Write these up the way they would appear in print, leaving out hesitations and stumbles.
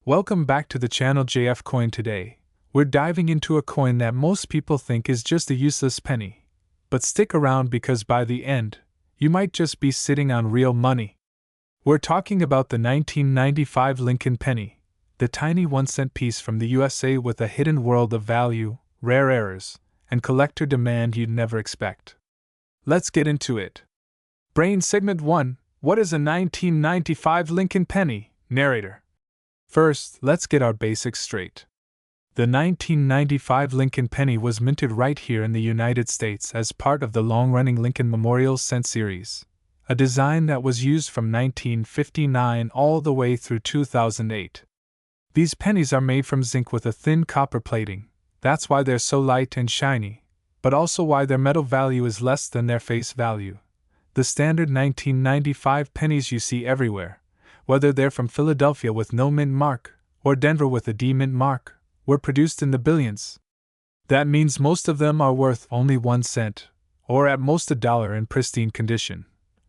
Welcome back to the channel JF Coin. Today, we're diving into a coin that most people think is just a useless penny. But stick around because by the end, you might just be sitting on real money. We're talking about the 1995 Lincoln penny, the tiny 1-cent piece from the USA with a hidden world of value, rare errors, and collector demand you'd never expect. Let's get into it. Brain Segment 1. What is a 1995 Lincoln penny? Narrator. First, let's get our basics straight. The 1995 Lincoln penny was minted right here in the United States as part of the long-running Lincoln Memorial Cent series, a design that was used from 1959 all the way through 2008. These pennies are made from zinc with a thin copper plating. That's why they're so light and shiny, but also why their metal value is less than their face value. The standard 1995 pennies you see everywhere, whether they're from Philadelphia with no mint mark or Denver with a D mint mark, were produced in the billions. That means most of them are worth only 1 cent, or at most $1 in pristine condition.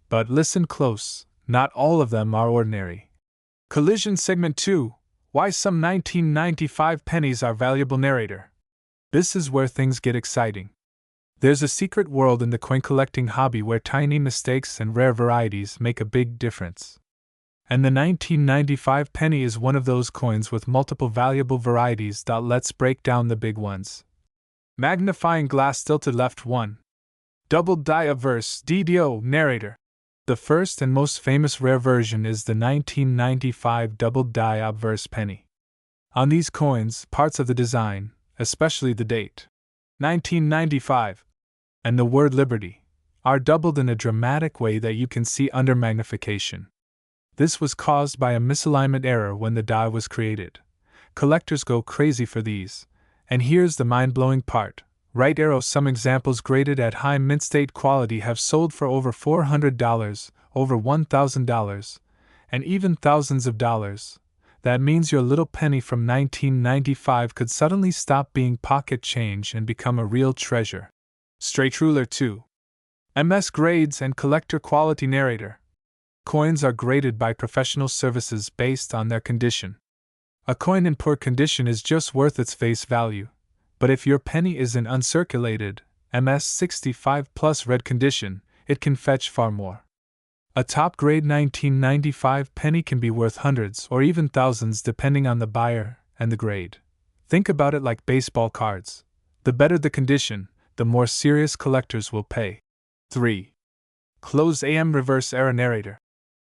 But listen close, not all of them are ordinary. Collision Segment 2. Why some 1995 pennies are valuable. Narrator. This is where things get exciting. There's a secret world in the coin collecting hobby where tiny mistakes and rare varieties make a big difference. And the 1995 penny is one of those coins with multiple valuable varieties. Let's break down the big ones. Magnifying glass tilted left 1. Double die obverse DDO. Narrator. The first and most famous rare version is the 1995 double die obverse penny. On these coins, parts of the design, especially the date, 1995, and the word liberty, are doubled in a dramatic way that you can see under magnification. This was caused by a misalignment error when the die was created. Collectors go crazy for these, and here's the mind-blowing part. Right arrow. Some examples graded at high mint state quality have sold for over $400, over $1,000, and even thousands of dollars. That means your little penny from 1995 could suddenly stop being pocket change and become a real treasure. Straight ruler 2. MS grades and collector quality. Narrator. Coins are graded by professional services based on their condition. A coin in poor condition is just worth its face value, but if your penny is in uncirculated, MS 65 plus red condition, it can fetch far more. A top-grade 1995 penny can be worth hundreds or even thousands depending on the buyer and the grade. Think about it like baseball cards. The better the condition, the more serious collectors will pay. 3. Close AM reverse error. Narrator.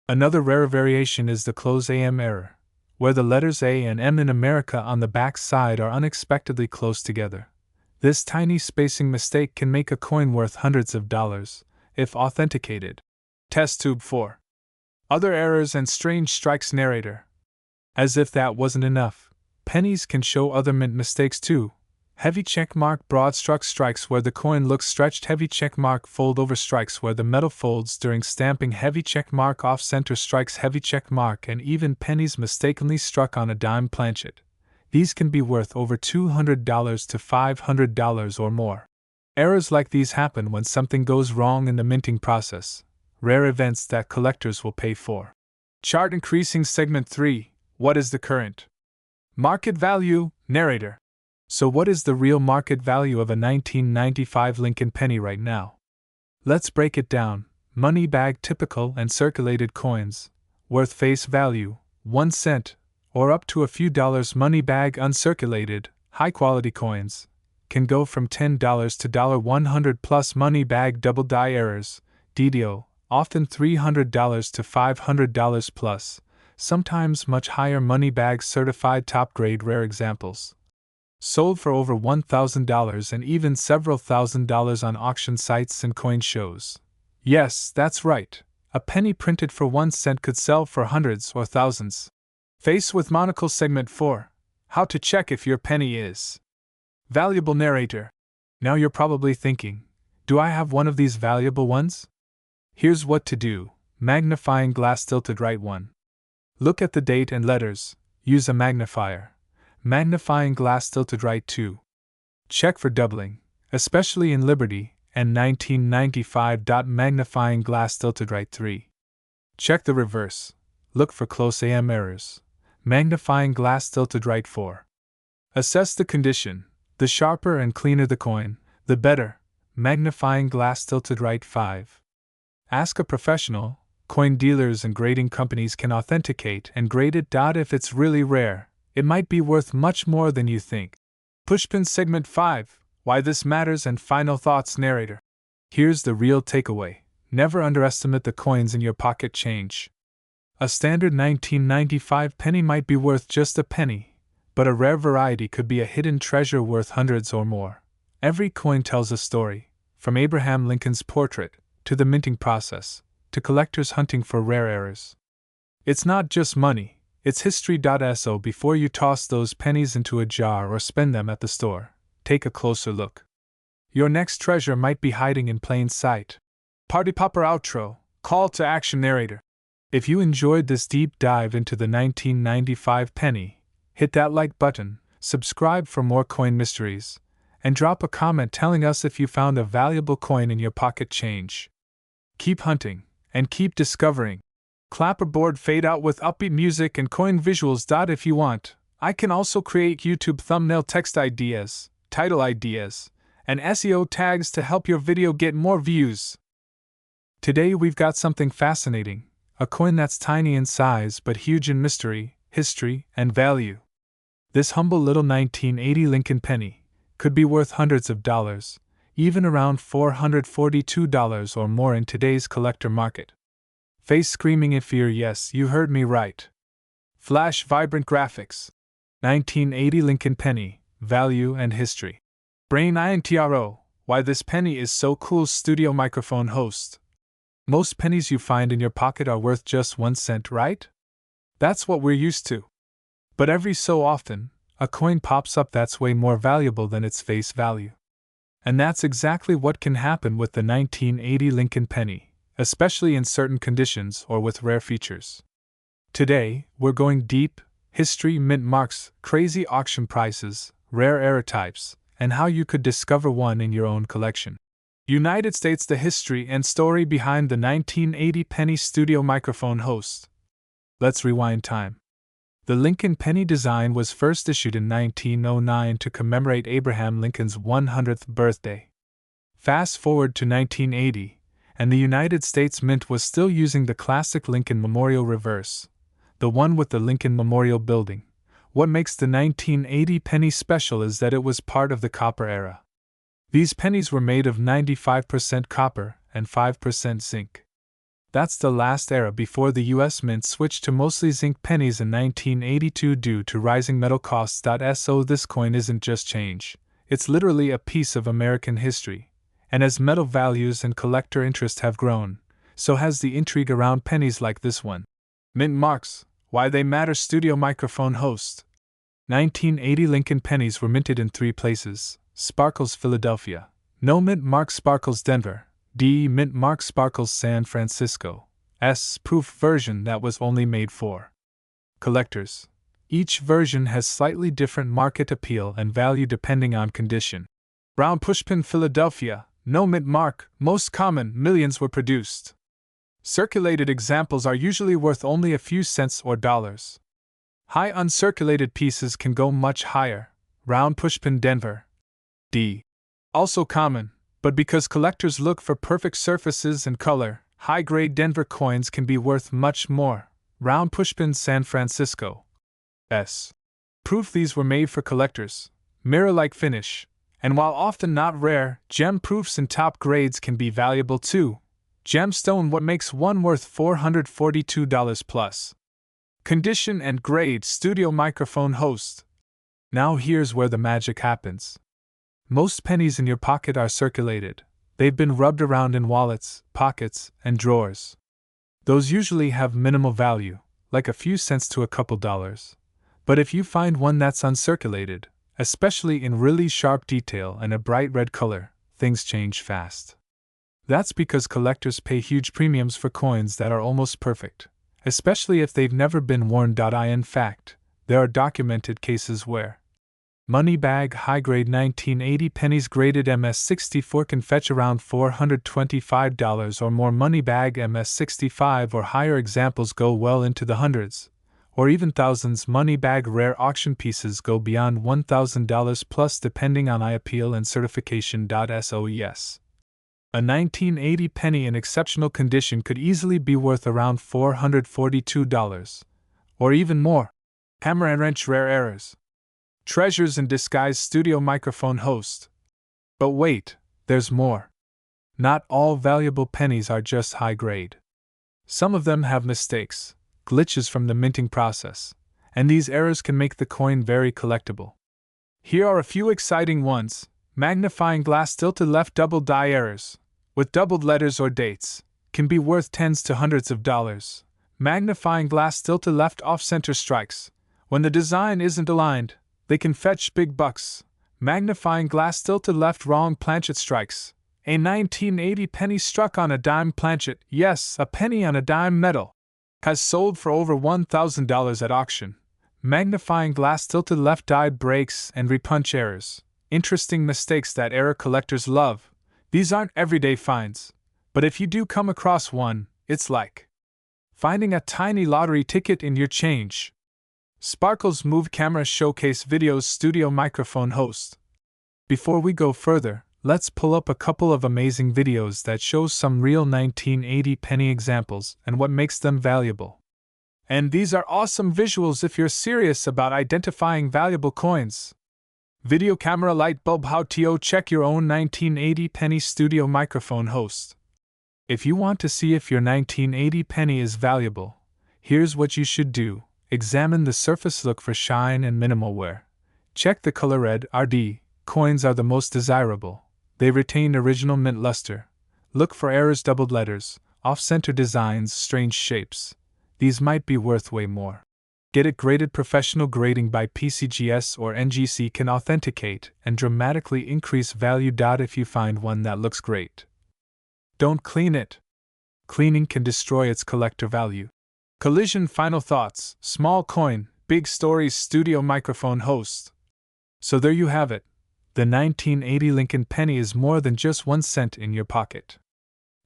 Another rare variation is the close AM error, where the letters A and M in America on the back side are unexpectedly close together. This tiny spacing mistake can make a coin worth hundreds of dollars, if authenticated. Test tube 4. Other errors and strange strikes. Narrator. As if that wasn't enough, pennies can show other mint mistakes too. Heavy checkmark broad struck strikes where the coin looks stretched. Heavy checkmark fold over strikes where the metal folds during stamping. Heavy checkmark off center strikes. Heavy checkmark and even pennies mistakenly struck on a dime planchet. These can be worth over $200 to $500 or more. Errors like these happen when something goes wrong in the minting process. Rare events that collectors will pay for. Chart increasing. Segment 3. What is the current market value? Narrator. So what is the real market value of a 1995 Lincoln penny right now? Let's break it down. Money bag typical and circulated coins, worth face value, 1 cent, or up to a few dollars. Money bag uncirculated, high-quality coins, can go from $10 to $100 plus. Money bag double die errors, DDO, often $300 to $500 plus, sometimes much higher. Money bag certified top-grade rare examples, sold for over $1,000 and even several $1,000s on auction sites and coin shows. Yes, that's right. A penny printed for 1 cent could sell for hundreds or thousands. Face with monocle. Segment 4. How to check if your penny is valuable. Narrator. Now you're probably thinking, do I have one of these valuable ones? Here's what to do. Magnifying glass tilted right 1. Look at the date and letters. Use a magnifier. Magnifying glass tilted right 2. Check for doubling, especially in Liberty and 1995. Magnifying glass tilted right 3. Check the reverse. Look for close AM errors. magnifying glass tilted right 4. Assess the condition. The sharper and cleaner the coin, the better, magnifying glass tilted right 5. Ask a professional. Coin dealers and grading companies can authenticate and grade it. If it's really rare, it might be worth much more than you think. Pushpin Segment 5. Why this matters and final thoughts. Narrator. Here's the real takeaway. Never underestimate the coins in your pocket change. A standard 1995 penny might be worth just a penny, but a rare variety could be a hidden treasure worth hundreds or more. Every coin tells a story, from Abraham Lincoln's portrait, to the minting process, to collectors hunting for rare errors. It's not just money, it's history. So before you toss those pennies into a jar or spend them at the store, take a closer look. Your next treasure might be hiding in plain sight. Party Popper Outro. Call to action. Narrator. If you enjoyed this deep dive into the 1995 penny, hit that like button, subscribe for more coin mysteries, and drop a comment telling us if you found a valuable coin in your pocket change. Keep hunting, and keep discovering. Clapperboard fade out with upbeat music and coin visuals. If you want, I can also create YouTube thumbnail text ideas, title ideas, and SEO tags to help your video get more views. Today we've got something fascinating, a coin that's tiny in size but huge in mystery, history, and value. This humble little 1980 Lincoln penny could be worth hundreds of dollars, even around $442 or more in today's collector market. Face screaming in fear. Yes, you heard me right. Flash vibrant graphics. 1980 Lincoln penny, value and history. Brain intro. Why this penny is so cool. Studio microphone host. Most pennies you find in your pocket are worth just 1 cent, right? That's what we're used to. But every so often, a coin pops up that's way more valuable than its face value. And that's exactly what can happen with the 1980 Lincoln penny, especially in certain conditions or with rare features. Today, we're going deep: history, mint marks, crazy auction prices, rare error types, and how you could discover one in your own collection. United States: the history and story behind the 1980 penny. Studio microphone host. Let's rewind time. The Lincoln penny design was first issued in 1909 to commemorate Abraham Lincoln's 100th birthday. Fast forward to 1980, and the United States Mint was still using the classic Lincoln Memorial reverse, the one with the Lincoln Memorial Building. What makes the 1980 penny special is that it was part of the copper era. These pennies were made of 95% copper and 5% zinc. That's the last era before the U.S. Mint switched to mostly zinc pennies in 1982 due to rising metal costs. So this coin isn't just change, it's literally a piece of American history, and as metal values and collector interest have grown, so has the intrigue around pennies like this one. Mint marks, why they matter. Studio microphone host. 1980 Lincoln pennies were minted in 3 places: Sparkles, Philadelphia; no mint mark, Sparkles, Denver; D. mint mark, Sparkles, San Francisco. S. proof version that was only made for collectors. Each version has slightly different market appeal and value depending on condition. Brown pushpin, Philadelphia; no mint mark, most common, millions were produced. Circulated examples are usually worth only a few cents or dollars. High uncirculated pieces can go much higher. Round pushpin, Denver. D. also common, but because collectors look for perfect surfaces and color, high-grade Denver coins can be worth much more. Round pushpin, San Francisco. S. proof. These were made for collectors. Mirror-like finish, and while often not rare, gem proofs in top grades can be valuable too. Gemstone, what makes one worth $442 plus. Condition and grade. Studio microphone host. Now here's where the magic happens. Most pennies in your pocket are circulated. They've been rubbed around in wallets, pockets, and drawers. Those usually have minimal value, like a few cents to a couple dollars. But if you find one that's uncirculated, especially in really sharp detail and a bright red color, things change fast. That's because collectors pay huge premiums for coins that are almost perfect, especially if they've never been worn. In fact, there are documented cases where money bag high-grade 1980 pennies graded MS64 can fetch around $425 or more. Money bag MS65 or higher examples go well into the hundreds, or even thousands. Money bag rare auction pieces go beyond $1,000 plus depending on eye appeal and certification. SOES. A 1980 penny in exceptional condition could easily be worth around $442, or even more. Hammer and wrench rare errors. Treasures in disguise. Studio microphone host. But wait, there's more. Not all valuable pennies are just high grade. Some of them have mistakes, glitches from the minting process, and these errors can make the coin very collectible. Here are a few exciting ones. Magnifying glass tilted left double die errors, with doubled letters or dates, can be worth tens to hundreds of dollars. Magnifying glass tilted left off-center strikes, when the design isn't aligned, they can fetch big bucks. Magnifying glass tilted left wrong planchet strikes. A 1980 penny struck on a dime planchet, yes, a penny on a dime metal, has sold for over $1,000 at auction. Magnifying glass tilted left die breaks and repunch errors. Interesting mistakes that error collectors love. These aren't everyday finds, but if you do come across one, it's like finding a tiny lottery ticket in your change. Sparkles Move Camera Showcase Videos. Studio microphone host. Before we go further, let's pull up a couple of amazing videos that show some real 1980 penny examples and what makes them valuable. And these are awesome visuals if you're serious about identifying valuable coins. Video camera light bulb. How to check your own 1980 penny. Studio microphone host. If you want to see if your 1980 penny is valuable, here's what you should do. Examine the surface. Look for shine and minimal wear. Check the color. Red RD coins are the most desirable. They retain original mint luster. Look for errors. Doubled letters, off-center designs, strange shapes. These might be worth way more. Get it graded. Professional grading by PCGS or NGC can authenticate and dramatically increase value. If you find one that looks great, don't clean it. Cleaning can destroy its collector value. Collision. Final thoughts. Small coin, big stories. Studio microphone host. So there you have it. The 1980 Lincoln penny is more than just 1 cent in your pocket.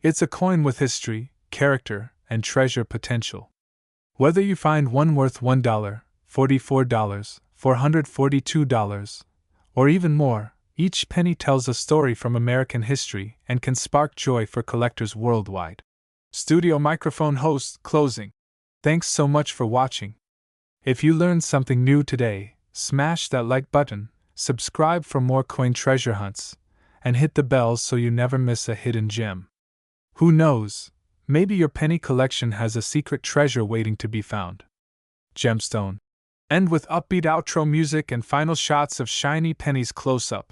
It's a coin with history, character, and treasure potential. Whether you find one worth $1, $44, $442, or even more, each penny tells a story from American history and can spark joy for collectors worldwide. Studio microphone host. Closing. Thanks so much for watching. If you learned something new today, smash that like button, subscribe for more coin treasure hunts, and hit the bell so you never miss a hidden gem. Who knows? Maybe your penny collection has a secret treasure waiting to be found. Gemstone. End with upbeat outro music and final shots of shiny pennies close up.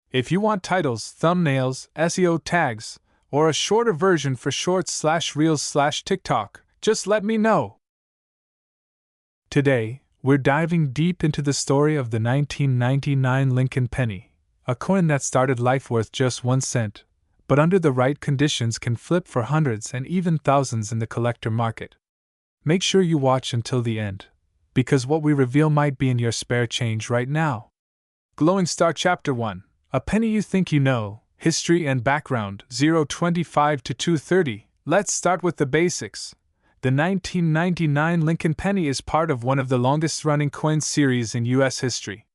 If you want titles, thumbnails, SEO tags, or a shorter version for shorts/reels/TikTok, just let me know. Today, we're diving deep into the story of the 1999 Lincoln penny, a coin that started life worth just 1 cent, but under the right conditions can flip for hundreds and even thousands in the collector market. Make sure you watch until the end, because what we reveal might be in your spare change right now. Glowing Star Chapter 1, A Penny You Think You Know, History and Background, 025 to 230. Let's start with the basics. The 1999 Lincoln penny is part of one of the longest-running coin series in U.S. history.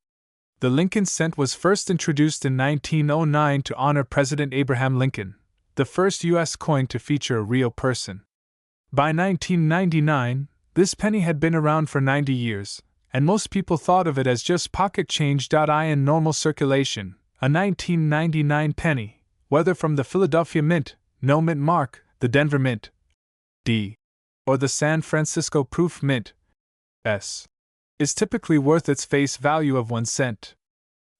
The Lincoln cent was first introduced in 1909 to honor President Abraham Lincoln, the first U.S. coin to feature a real person. By 1999, this penny had been around for 90 years, and most people thought of it as just pocket change. In normal circulation, a 1999 penny, whether from the Philadelphia Mint, no mint mark, the Denver Mint, D, or the San Francisco Proof Mint, S, is typically worth its face value of 1 cent.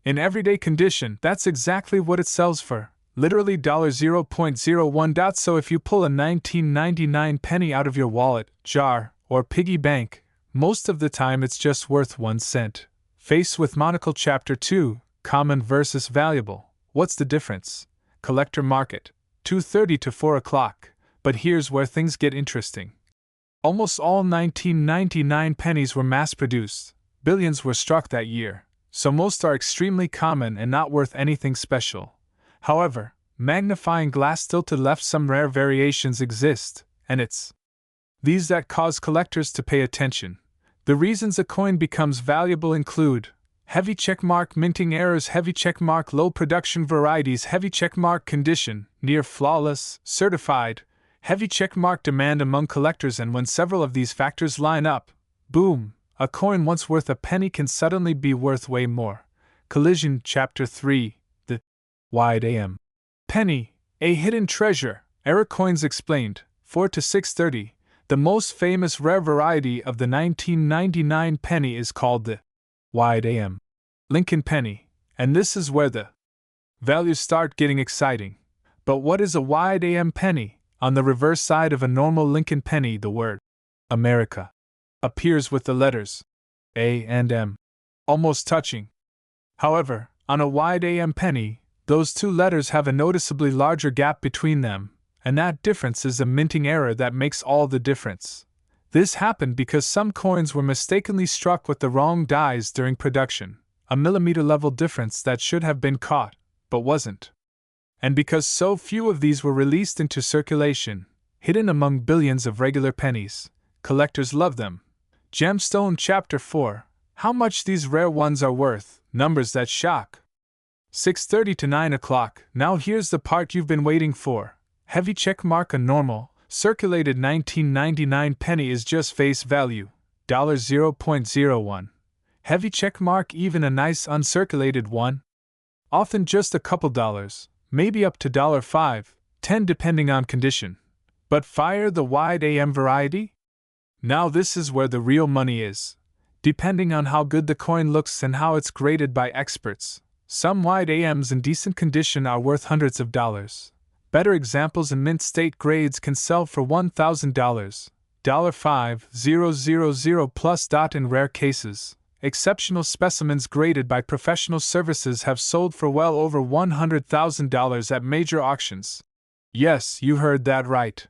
In everyday condition, that's exactly what it sells for, literally $0.01. So if you pull a 1999 penny out of your wallet, jar, or piggy bank, most of the time it's just worth 1 cent. Face with monocle. Chapter 2, Common versus Valuable. What's the difference? Collector market, 2:30 to 4 o'clock. But here's where things get interesting. Almost all 1999 pennies were mass-produced. Billions were struck that year, so most are extremely common and not worth anything special. However, magnifying glass tilted left, some rare variations exist, and it's these that cause collectors to pay attention. The reasons a coin becomes valuable include heavy checkmark minting errors, heavy checkmark low production varieties, heavy checkmark condition, near flawless, certified, heavy checkmark demand among collectors, and when several of these factors line up, boom, a coin once worth a penny can suddenly be worth way more. Collision Chapter 3, The Wide AM Penny, a hidden treasure, Error Coins Explained, 4 to 630. The most famous rare variety of the 1999 penny is called the Wide AM Lincoln penny, and this is where the values start getting exciting. But what is a wide AM penny? On the reverse side of a normal Lincoln penny, the word America appears with the letters A and M almost touching. However, on a wide AM penny, those two letters have a noticeably larger gap between them, and that difference is a minting error that makes all the difference. This happened because some coins were mistakenly struck with the wrong dies during production, a millimeter-level difference that should have been caught, but wasn't. And because so few of these were released into circulation, hidden among billions of regular pennies, collectors love them. Gemstone Chapter 4, How much these rare ones are worth, numbers that shock. 6:30 to 9 o'clock, now here's the part you've been waiting for. Heavy checkmark, a normal, circulated 1999 penny is just face value, $0.01. Heavy checkmark, even a nice uncirculated one, often just a couple dollars, maybe up to $5, $10 depending on condition. But fire the wide AM variety? Now this is where the real money is. Depending on how good the coin looks and how it's graded by experts, some wide AMs in decent condition are worth hundreds of dollars. Better examples in mint state grades can sell for $1,000, $5,000 plus. In rare cases, exceptional specimens graded by professional services have sold for well over $100,000 at major auctions. Yes, you heard that right.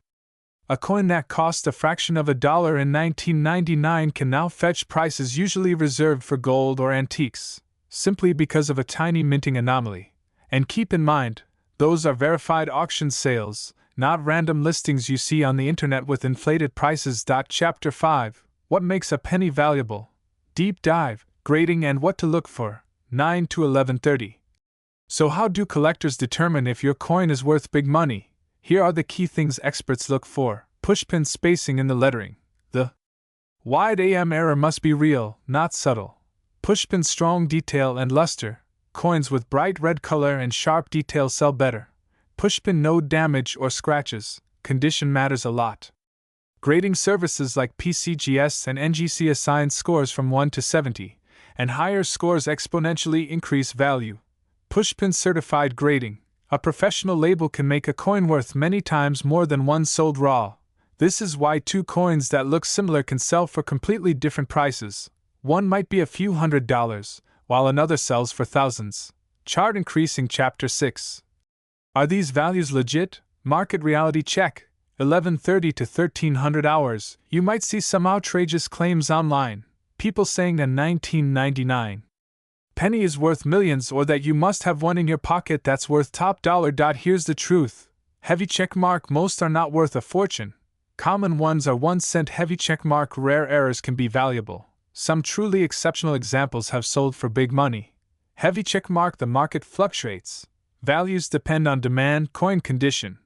A coin that cost a fraction of a dollar in 1999 can now fetch prices usually reserved for gold or antiques, simply because of a tiny minting anomaly. And keep in mind, those are verified auction sales, not random listings you see on the internet with inflated prices. Chapter 5, What makes a penny valuable? Deep dive, grading and what to look for, 9 to 11:30. So how do collectors determine if your coin is worth big money? Here are the key things experts look for. Pushpin spacing in the lettering. The wide AM error must be real, not subtle. Pushpin strong detail and luster. Coins with bright red color and sharp detail sell better. Pushpin no damage or scratches. Condition matters a lot. Grading services like PCGS and NGC assign scores from 1 to 70, and higher scores exponentially increase value. Pushpin certified grading. A professional label can make a coin worth many times more than one sold raw. This is why two coins that look similar can sell for completely different prices. One might be a few $100s, while another sells for thousands. Chart increasing. Chapter 6. Are these values legit? Market reality check. 11:30 to 1300 hours. You might see some outrageous claims online. People saying that 1999 penny is worth millions, or that you must have one in your pocket that's worth top dollar. Here's the truth. Heavy checkmark, most are not worth a fortune. Common ones are 1 cent. Heavy checkmark rare errors can be valuable. Some truly exceptional examples have sold for big money. Heavy checkmark, the market fluctuates. Values depend on demand, coin condition,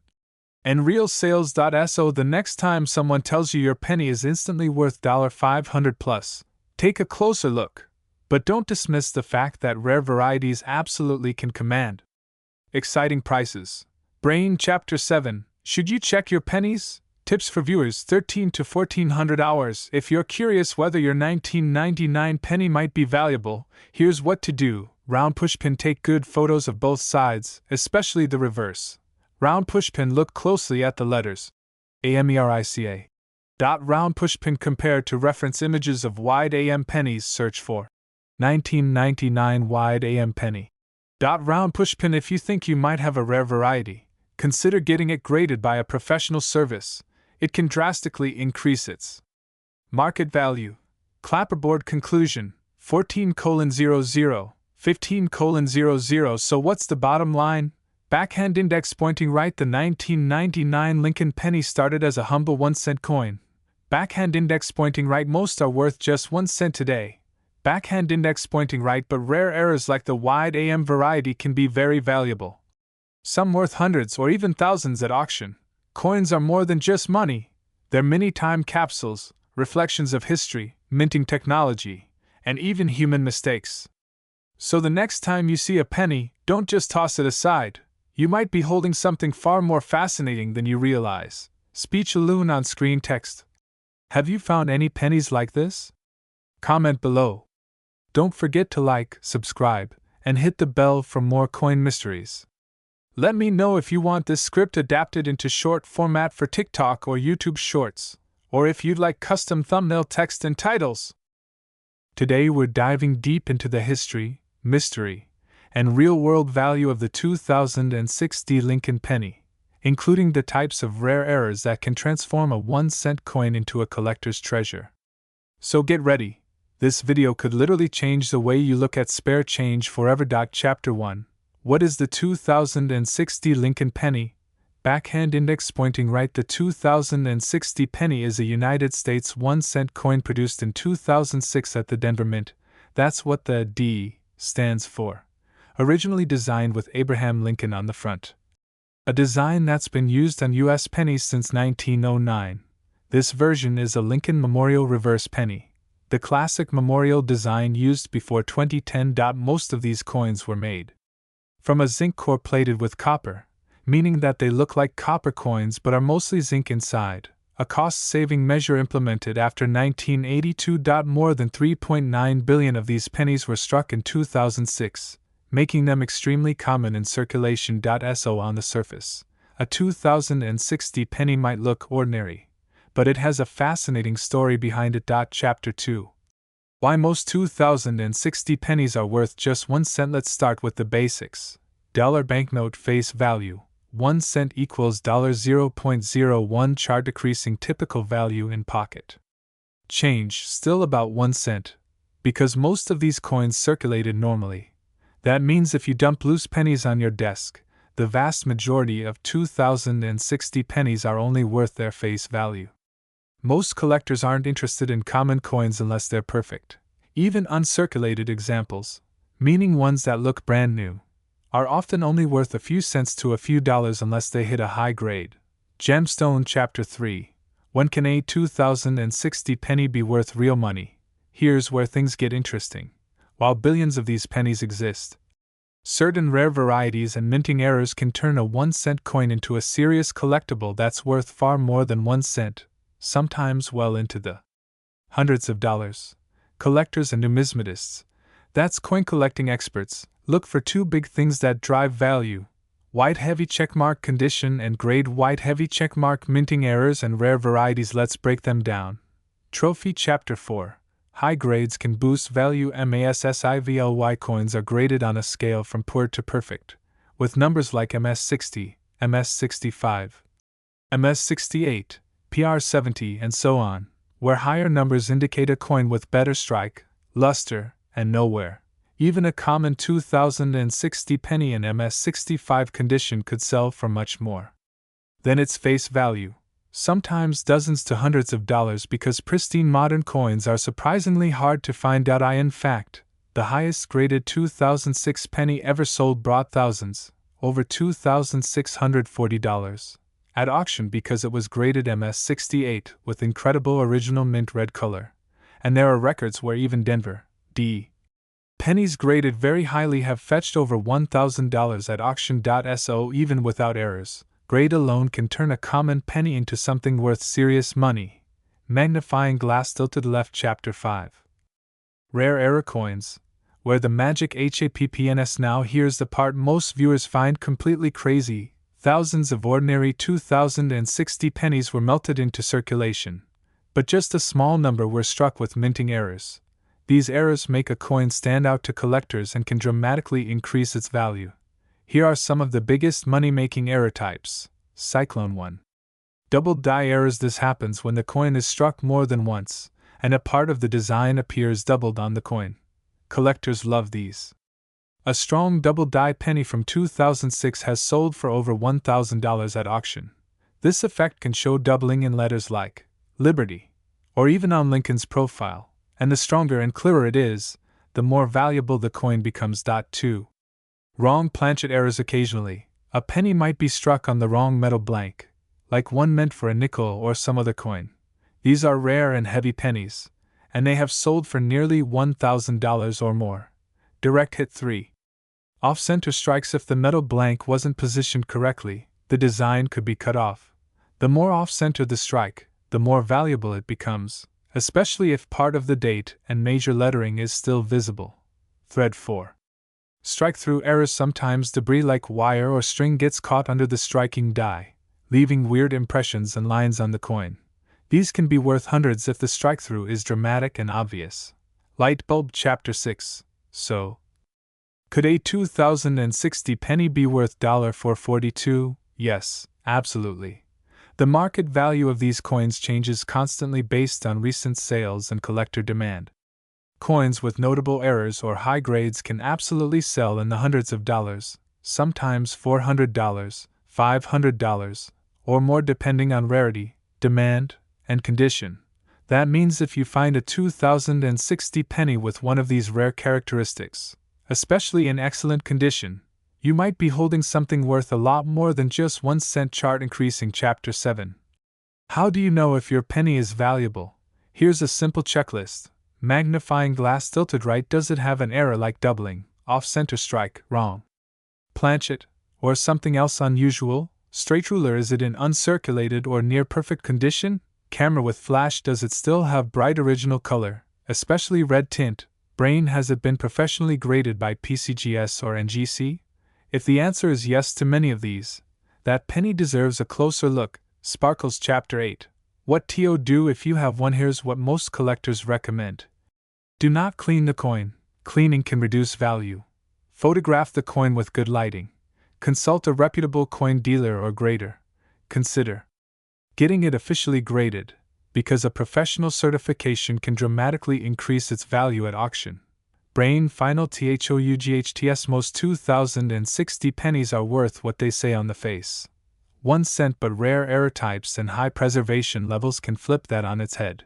and real sales. So the next time someone tells you your penny is instantly worth $500 plus, take a closer look. But don't dismiss the fact that rare varieties absolutely can command exciting prices. Brain Chapter 7, Should you check your pennies? Tips for viewers 13 to 1400 hours. If you're curious whether your 1999 penny might be valuable, here's what to do. Round pushpin. Take good photos of both sides, especially the reverse. Round pushpin. Look closely at the letters AMERICA. Round pushpin. Compare to reference images of wide AM pennies. Search for 1999 wide AM penny. Round pushpin. If you think you might have a rare variety, consider getting it graded by a professional service. It can drastically increase its market value. Clapperboard conclusion 14:00, 15:00. So what's the bottom line? Backhand index pointing right. The 1999 Lincoln penny started as a humble 1 cent coin. Backhand index pointing right. Most are worth just 1 cent today. Backhand index pointing right, but rare errors like the wide AM variety can be very valuable. Some worth hundreds or even thousands at auction. Coins are more than just money. They're mini time capsules, reflections of history, minting technology, and even human mistakes. So the next time you see a penny, don't just toss it aside. You might be holding something far more fascinating than you realize. Speech alone on screen text. Have you found any pennies like this? Comment below. Don't forget to like, subscribe, and hit the bell for more coin mysteries. Let me know if you want this script adapted into short format for TikTok or YouTube Shorts, or if you'd like custom thumbnail text and titles. Today we're diving deep into the history, mystery, and real-world value of the 2006 Lincoln penny, including the types of rare errors that can transform a 1-cent coin into a collector's treasure. So get ready. This video could literally change the way you look at spare change forever. Chapter 1. What is the 2006 Lincoln penny? Backhand index pointing right. The 2006 penny is a United States 1-cent coin produced in 2006 at the Denver Mint. That's what the D stands for. Originally designed with Abraham Lincoln on the front. A design that's been used on U.S. pennies since 1909. This version is a Lincoln Memorial reverse penny, the classic memorial design used before 2010. Most of these coins were made from a zinc core plated with copper, meaning that they look like copper coins but are mostly zinc inside, a cost-saving measure implemented after 1982. More than 3.9 billion of these pennies were struck in 2006, making them extremely common in circulation. So on the surface, a 2006 penny might look ordinary, but it has a fascinating story behind it. Chapter 2. Why most 2006 pennies are worth just 1 cent. Let's start with the basics. Dollar banknote face value. 1 cent equals $0.01. Chart decreasing. Typical value in pocket change still about 1 cent, because most of these coins circulated normally. That means if you dump loose pennies on your desk, the vast majority of 2006 pennies are only worth their face value. Most collectors aren't interested in common coins unless they're perfect. Even uncirculated examples, meaning ones that look brand new, are often only worth a few cents to a few dollars unless they hit a high grade. Gemstone. Chapter 3. When can a 2006 penny be worth real money? Here's where things get interesting. While billions of these pennies exist, certain rare varieties and minting errors can turn a 1-cent coin into a serious collectible that's worth far more than 1 cent, sometimes well into the hundreds of dollars. Collectors and numismatists, that's coin collecting experts, look for 2 big things that drive value: white heavy checkmark condition and grade. White heavy checkmark minting errors and rare varieties. Let's break them down. Trophy. Chapter 4. High grades can boost value. MASSIVLY coins are graded on a scale from poor to perfect, with numbers like MS60, MS65, MS68, PR70, and so on, where higher numbers indicate a coin with better strike, luster, and nowhere. Even a common 2006 penny in MS65 condition could sell for much more than its face value, sometimes dozens to hundreds of dollars, because pristine modern coins are surprisingly hard to find. In fact, the highest graded 2006 penny ever sold brought thousands, over $2,640, at auction because it was graded MS68 with incredible original mint red color. And there are records where even Denver, D. pennies graded very highly have fetched over $1,000 at auction. So even without errors, grade alone can turn a common penny into something worth serious money. Magnifying glass. Tilted left. Chapter 5. Rare error coins, where the magic happens. Now here's the part most viewers find completely crazy. Thousands of ordinary 2006 pennies were melted into circulation, but just a small number were struck with minting errors. These errors make a coin stand out to collectors and can dramatically increase its value. Here are some of the biggest money-making error types. Cyclone 1. Double die errors. This happens when the coin is struck more than once, and a part of the design appears doubled on the coin. Collectors love these. A strong double die penny from 2006 has sold for over $1,000 at auction. This effect can show doubling in letters like Liberty, or even on Lincoln's profile, and the stronger and clearer it is, the more valuable the coin becomes. 2. Wrong planchet errors. Occasionally, a penny might be struck on the wrong metal blank, like one meant for a nickel or some other coin. These are rare and heavy pennies, and they have sold for nearly $1,000 or more. Direct hit. 3. Off-center strikes. If the metal blank wasn't positioned correctly, the design could be cut off. The more off-center the strike, the more valuable it becomes, especially if part of the date and major lettering is still visible. Thread. 4. Strike-through errors. Sometimes debris like wire or string gets caught under the striking die, leaving weird impressions and lines on the coin. These can be worth hundreds if the strike-through is dramatic and obvious. Light bulb. Chapter 6. So, could a 2060 penny be worth $4.42? Yes, absolutely. The market value of these coins changes constantly based on recent sales and collector demand. Coins with notable errors or high grades can absolutely sell in the hundreds of dollars, sometimes $400, $500, or more depending on rarity, demand, and condition. That means if you find a 2060 penny with one of these rare characteristics, especially in excellent condition, you might be holding something worth a lot more than just 1 cent. Chart increasing. Chapter 7. How do you know if your penny is valuable? Here's a simple checklist. Magnifying glass tilted right. Does it have an error like doubling, off-center strike, wrong planchet, or something else unusual? Straight ruler. Is it in uncirculated or near perfect condition? Camera with flash. Does it still have bright original color, especially red tint? Brain. Has it been professionally graded by PCGS or NGC? If the answer is yes to many of these, that penny deserves a closer look. Sparkles. Chapter 8. What to do if you have one? Here's what most collectors recommend. Do not clean the coin. Cleaning can reduce value. Photograph the coin with good lighting. Consult a reputable coin dealer or grader. Consider getting it officially graded, because a professional certification can dramatically increase its value at auction. Brain. Final. THOUGHTS. Most 2060 pennies are worth what they say on the face. 1 cent, but rare error types and high preservation levels can flip that on its head.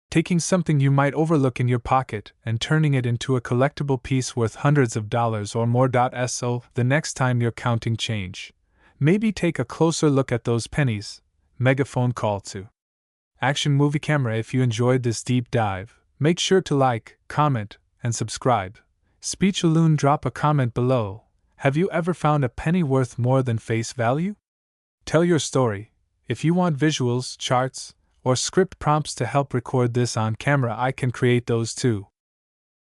Taking something you might overlook in your pocket and turning it into a collectible piece worth hundreds of dollars or more. So, the next time you're counting change, maybe take a closer look at those pennies. Megaphone call to action. Movie camera. If you enjoyed this deep dive, make sure to like, comment, and subscribe. Speechaloon. Drop a comment below. Have you ever found a penny worth more than face value? Tell your story. If you want visuals, charts, or script prompts to help record this on camera, I can create those too.